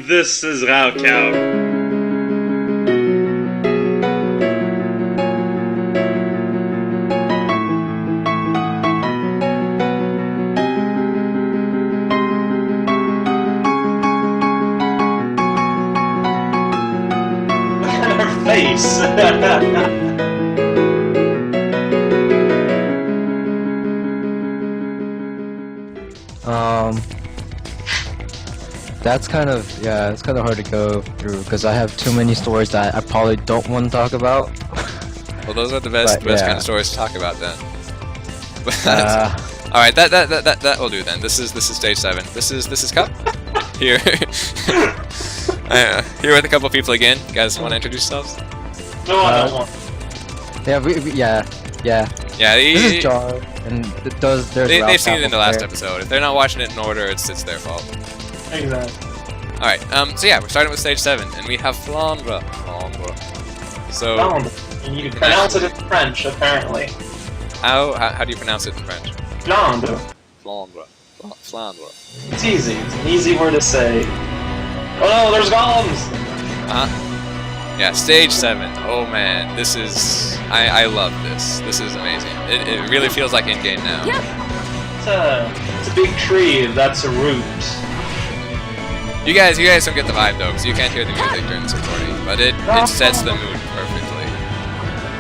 This is raocow. Face. That's kind of, yeah, it's kind of hard to go through because I have too many stories that I probably don't want to talk about. Well, those are the best yeah. kind of stories to talk about then. All right, that will do then. This is stage 7. This is Cup here. Here with a couple people again. You guys want to introduce yourselves? No, I don't want. Yeah. This is Jar, and there's they've seen it in the last episode. If they're not watching it in order, it's their fault. Exactly. All right. So yeah, we're starting with stage 7, and we have Flandre. So. And you pronounce it in French, apparently. How do you pronounce it in French? Flandre. Flandre. It's easy. It's an easy word to say. Oh no, there's golems! Yeah, stage 7. Oh man, this is... I love this. This is amazing. It really feels like in-game now. Yeah. It's a big tree, that's a root. You guys don't get the vibe though, because you can't hear the music during this recording, but it sets the mood perfectly.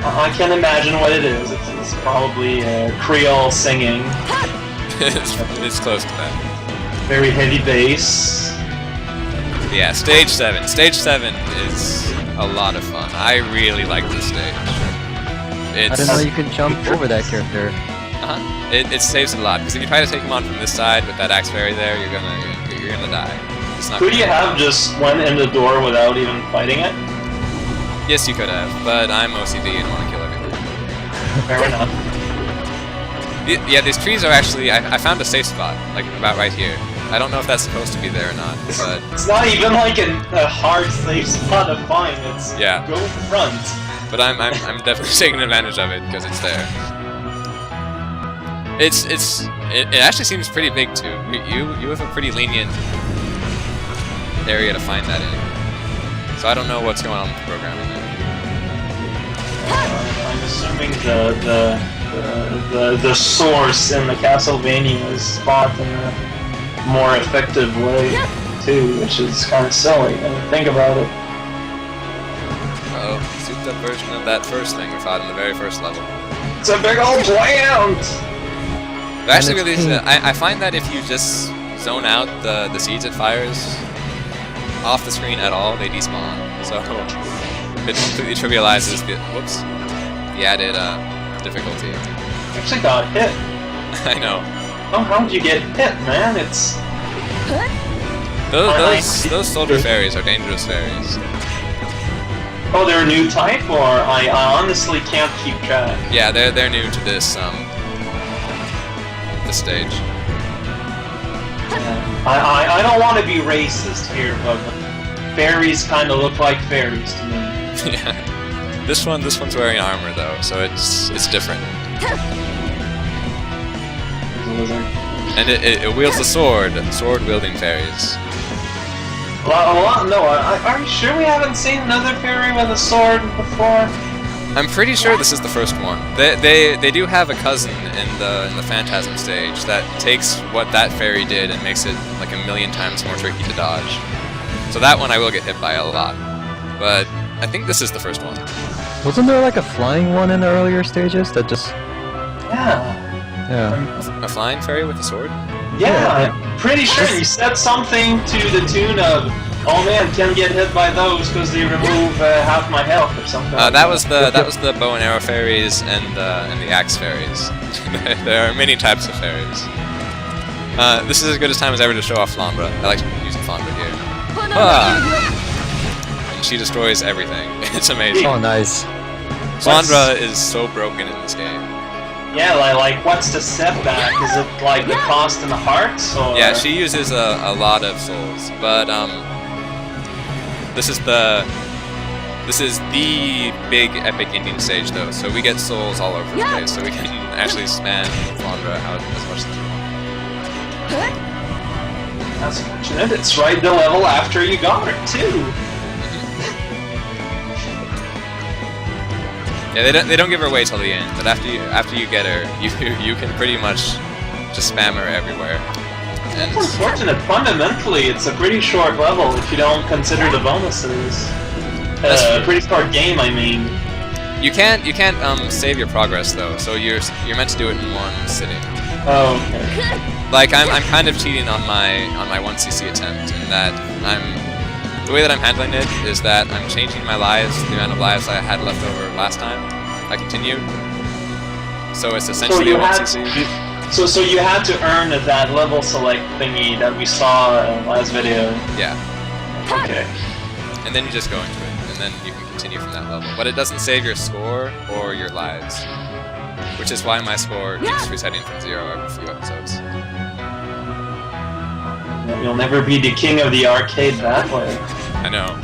I can imagine what it is. It's probably Creole singing. it's close to that. Very heavy bass. Yeah, stage 7. Stage 7 is a lot of fun. I really like this stage. I didn't know you could jump over that character. It saves a lot, because if you try to take him on from this side with that axe fairy there, you're gonna die. It's not Could you have just went in the door without even fighting it? Yes, you could have, but I'm OCD and want to kill everything. Fair enough. Yeah, these trees are actually... I found a safe spot, like about right here. I don't know if that's supposed to be there or not, but... It's not even like a hard safe spot to find, it's go front. But I'm definitely taking advantage of it, because it's there. It actually seems pretty big too. You have a pretty lenient area to find that in. So I don't know what's going on with the programming there. I'm assuming the source in the Castlevania is spot in a more effective way too, which is kind of silly when you think about it. Oh, souped up version of that first thing we fought in the very first level. It's a big old plant! Actually, really, I find that if you just zone out the seeds it fires off the screen at all, they despawn. So it completely trivializes the added difficulty. I actually got hit. I know. Oh, how'd you get hit, man? It's... Those soldier fairies are dangerous fairies. Oh, they're a new type, or I honestly can't keep track. Yeah, they're new to this stage. I don't want to be racist here, but fairies kind of look like fairies to me. Yeah. This one's wearing armor though, so it's different. And it wields a sword wielding fairies. Well, no, are you sure we haven't seen another fairy with a sword before? I'm pretty sure this is the first one. They do have a cousin in the Phantasm stage that takes what that fairy did and makes it like 1,000,000 times more tricky to dodge. So that one I will get hit by a lot. But I think this is the first one. Wasn't there like a flying one in the earlier stages that just... Yeah. A flying fairy with a sword? Yeah, I'm pretty sure you said something to the tune of, "Oh man, can't get hit by those because they remove half my health" or something. That was the bow and arrow fairies and the axe fairies. There are many types of fairies. This is as good a time as ever to show off Flandre. I like using Flandre here. And she destroys everything. It's amazing. Oh, nice. Flandre is so broken in this game. Yeah, like what's the setback? Is it like the cost in the hearts? Or? Yeah, she uses a lot of souls, but this is the big epic ending stage though, so we get souls all over the place, so we can actually spam Flandre out as much as we want. That's fortunate. It's right the level after you got her, too. Yeah, they don't give her away till the end, but after you get her, you can pretty much just spam her everywhere. And It's unfortunate. Fundamentally, it's a pretty short level if you don't consider the bonuses. Pretty short game, I mean. you can't save your progress though, so you're meant to do it in one sitting. Oh, okay. Like I'm kind of cheating on my 1cc attempt in that the way that I'm handling it is that I'm changing my lives, the amount of lives I had left over last time I continued. So it's essentially a 1cc. So you had to earn that level select thingy that we saw in last video. Yeah. Okay. And then you just go into it, and then you can continue from that level. But it doesn't save your score or your lives, which is why my score keeps resetting from 0 every few episodes. You'll never be the king of the arcade that way. I know.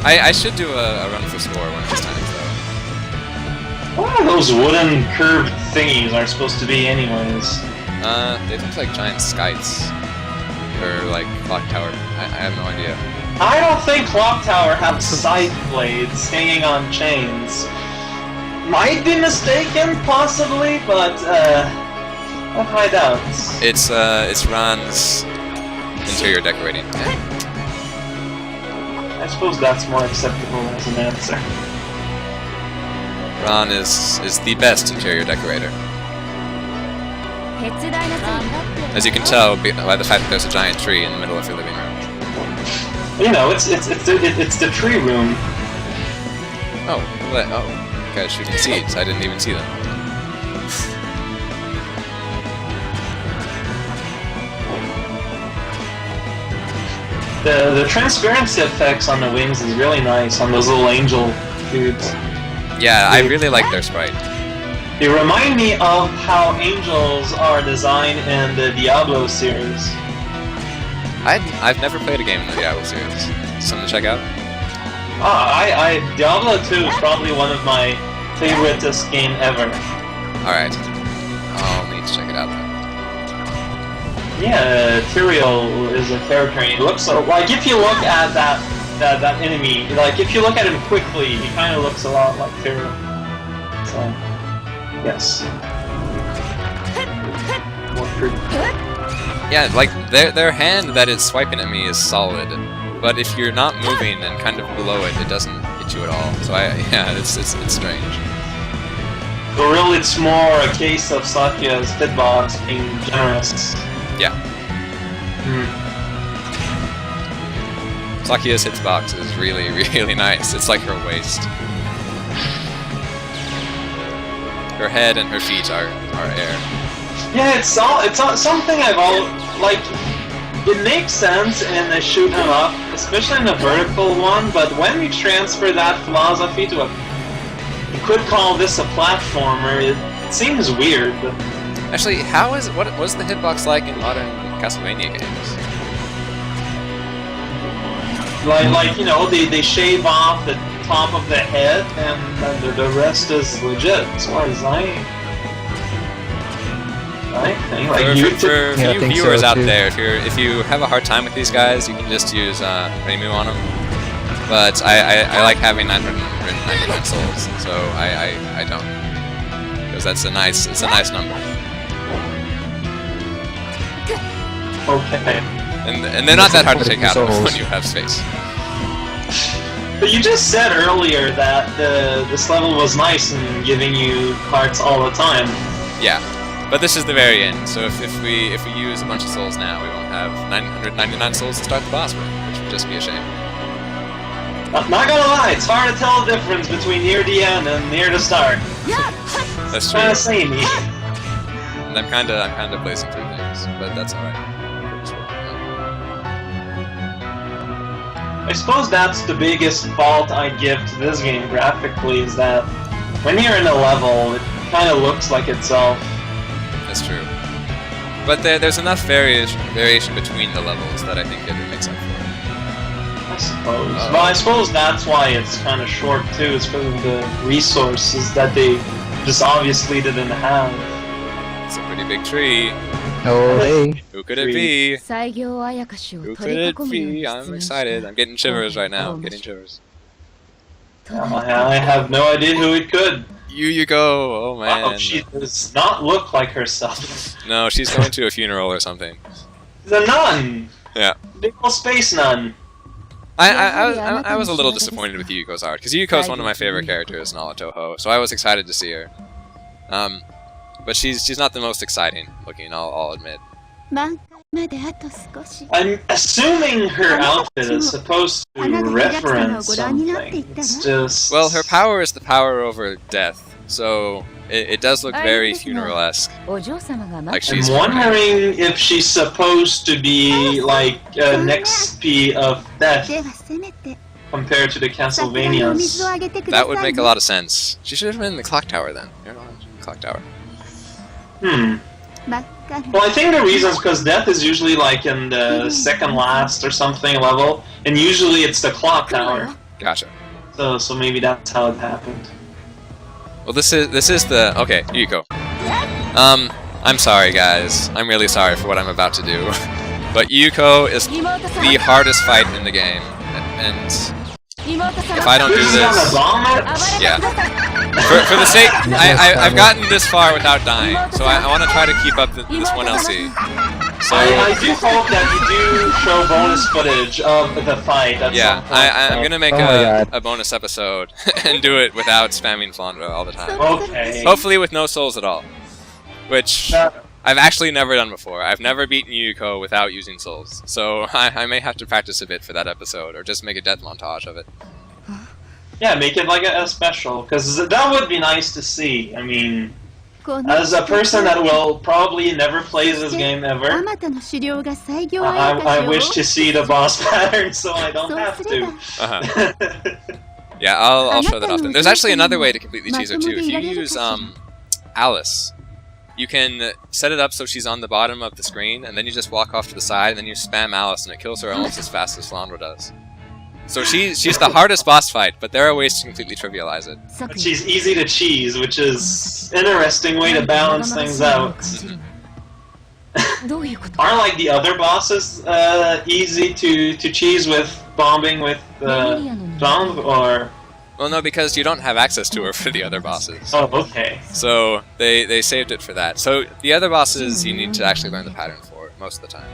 I should do a run for score one of these times, though. What are those wooden curved thingies are supposed to be anyways? They look like giant skites. Or like clock tower. I have no idea. I don't think Clock Tower have scythe blades hanging on chains. Might be mistaken, possibly, but I have my doubts. It's Ron's interior decorating. I suppose that's more acceptable as an answer. Ron is the best interior decorator. As you can tell by the fact that there's a giant tree in the middle of your living room. You know, it's the tree room. Oh, what? Oh, okay, shooting seeds. I didn't even see them. The transparency effects on the wings is really nice on those little angel dudes. Yeah, I really like their sprite. They remind me of how angels are designed in the Diablo series. I've never played a game in the Diablo series. Something to check out? Diablo 2 is probably one of my favoriteest game ever. Alright. I'll need to check it out then. Yeah, Tyrael is a character, and he looks like, if you look at that enemy, like if you look at him quickly, he kind of looks a lot like Tyrael. So, yes. More pretty. Yeah, like their hand that is swiping at me is solid, but if you're not moving and kind of below it, it doesn't hit you at all. So it's strange. For real, it's more a case of Satya's hitbox being generous. Yeah. Sakia's hitbox is really, really nice. It's like her waist. Her head and her feet are air. Yeah, it's something I've like. It makes sense in the shoot 'em up, especially in the vertical one. But when you transfer that philosophy to you could call this a platformer. It seems weird. But actually, what was the hitbox like in modern Castlevania games? Like you know, they shave off the top of the head, and the rest is legit as far as I think. Like for you viewers so, out too. there, if you have a hard time with these guys, you can just use Reimu on them. But I like having 999 souls, so I don't, because it's a nice number. Okay. And they're not that hard to take out of when you have space. But you just said earlier that this level was nice and giving you hearts all the time. Yeah, but this is the very end. So if we use a bunch of souls now, we won't have 999 souls to start the boss with, which would just be a shame. Not gonna lie, it's hard to tell the difference between near the end and near the start. That's true. Kinda samey. And I'm kinda blazing through things, but that's alright. I suppose that's the biggest fault I give to this game graphically, is that when you're in a level, it kind of looks like itself. That's true. But there's enough variation between the levels that I think it makes up for it. I suppose. Well, I suppose that's why it's kind of short too, is because of the resources that they just obviously didn't have. It's a pretty big tree. Oh, hey. Who could it be? Who 西行あやかしを could 取り it 囲むように be? 質 I'm 問 excited. した I'm getting shivers right now. I'm getting shivers. I have no idea who it could. You go. Oh man. Wow, she does not look like herself. No, she's going to a funeral or something. She's a nun. Yeah. Big old space nun. I was a little disappointed with Yuko's art, because Yuko is one of my favorite characters in all of Touhou, so I was excited to see her. But she's not the most exciting looking, I'll admit. 満開まであと少し I'm assuming her outfit is supposed to reference something. It's just... Well, her power is the power over death, so it does look very funeral-esque. お嬢様が Like 待って she's I'm wondering if she's supposed to be like an XP of death ではせめて compared to the 桜にお水 Castlevanias. をあげてくださ That い would make ね a lot of sense. She should have been in the clock tower then. You're not in the clock tower. Hmm. 真っ赤に Well, I think the reason is because death is usually like in the second last or something level, and usually it's the clock tower. Gotcha. So maybe that's how it happened. Well, this is the okay. Yuko. I'm sorry, guys. I'm really sorry for what I'm about to do, but Yuko is the hardest fight in the game, and if I don't do This is on the this, bomb? yeah. For the sake, I've gotten this far without dying, so I want to try to keep up this 1LC. So I do hope that you do show bonus footage of the fight. At yeah, some point. I'm gonna make Oh my God. a bonus episode and do it without spamming Flandre all the time. Okay. Hopefully with no souls at all, which I've actually never done before. I've never beaten Yuko without using souls, so I may have to practice a bit for that episode, or just make a death montage of it. Yeah, make it like a special, because that would be nice to see. I mean, この as a person that will probably never play this game あ ever, またの狩猟が西行あや I か wish し to see the boss pattern so I don't を have そうすれば to. Uh-huh. Yeah, I'll show that off then. There's actually another way to completely cheese her too. If you use Alice, you can set it up so she's on the bottom of the screen, and then you just walk off to the side, and then you spam Alice, and it kills her almost as fast as Flandre does. So she's the hardest boss fight, but there are ways to completely trivialize it. 即 But に she's easy to cheese, which is interesting way to balance things out. どういうこと Aren't like the other bosses easy to cheese with bombing with bomb or? Well, no, because you don't have access to her for the other bosses. Oh, okay. So they saved it for that. So the other bosses you need to actually learn the pattern for most of the time.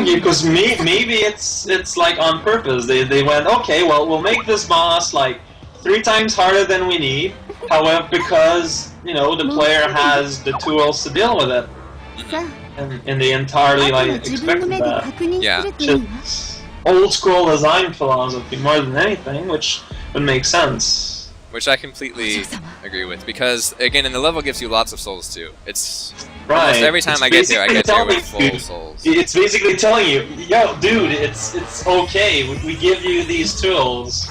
Because maybe it's like on purpose. They went, okay, well we'll make this boss like 3 times harder than we need. However, because you know the player has the tools to deal with it, さ and they entirely あとは like 自分の expected 目で that. 確認するといいわ Just old school design philosophy more than anything, which would make sense. Which I completely agree with, because again, and the level gives you lots of souls too. It's Right. almost every time It's I get there with basically full telling you- souls. It's basically telling you, yo, dude, it's okay. We give you these tools.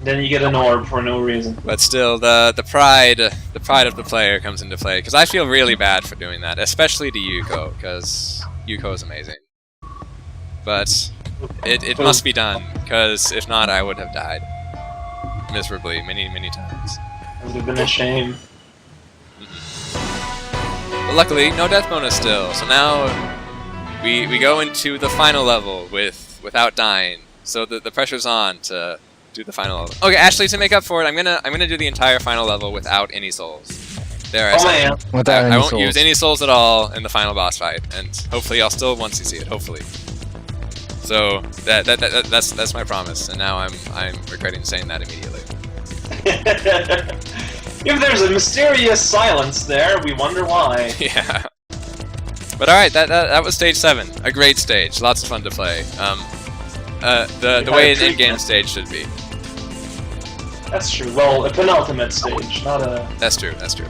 Then you get an orb for no reason. But still, the pride of the player comes into play, because I feel really bad for doing that, especially to Yuko, because Yuko is amazing. But it must be done, because if not, I would have died miserably many times. It would have been a shame. But luckily, no death bonus still. So now we go into the final level without dying. So the pressure's on to do the final level. Okay, actually, to make up for it, I'm gonna do the entire final level without any souls. There, I Oh said. man. Without I any won't souls. use any souls at all in the final boss fight, and hopefully I'll still once you see it. Hopefully. So that's my promise, and now I'm regretting saying that immediately. If there's a mysterious silence there, we wonder why. Yeah. But alright, that was stage 7. A great stage. Lots of fun to play. The way an in-game stage should be. That's true. Well, a penultimate stage, not a... That's true, that's true.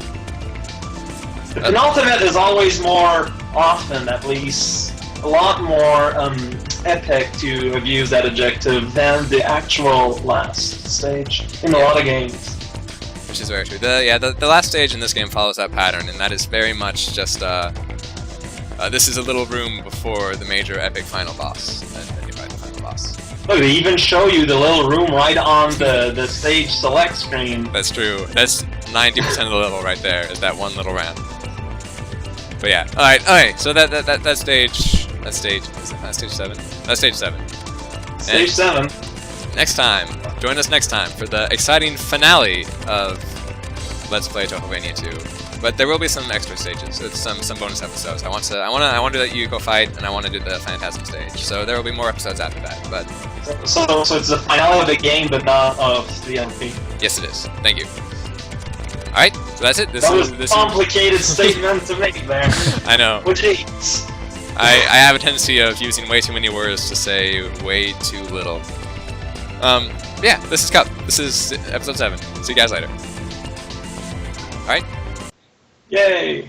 The penultimate is always more often, at least, a lot more epic to have used that adjective than the actual last stage in a lot of games. Which is very true. The last stage in this game follows that pattern, and that is very much just, this is a little room before the major epic final boss, and then you fight the final boss. Look, they even show you the little room right on the stage select screen. That's true. That's 90% of the level right there is that one little ramp. But yeah, alright, so that stage, is that stage 7? That's stage 7. Stage 7. Next time, join us next time for the exciting finale of Let's Play Touhouvania 2. But there will be some extra stages. It's some bonus episodes. I want to let you go fight, and I want to do the Phantasm stage. So there will be more episodes after that. But so it's the finale of the game, but not of the MP. yes, it is. Thank you. All right, so that's it. That was a complicated statement to make there. I know. Jeez. I have a tendency of using way too many words to say way too little. Yeah, this is Cup. This is episode 7. See you guys later. Alright? Yay!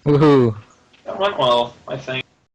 Woohoo! That went well, I think.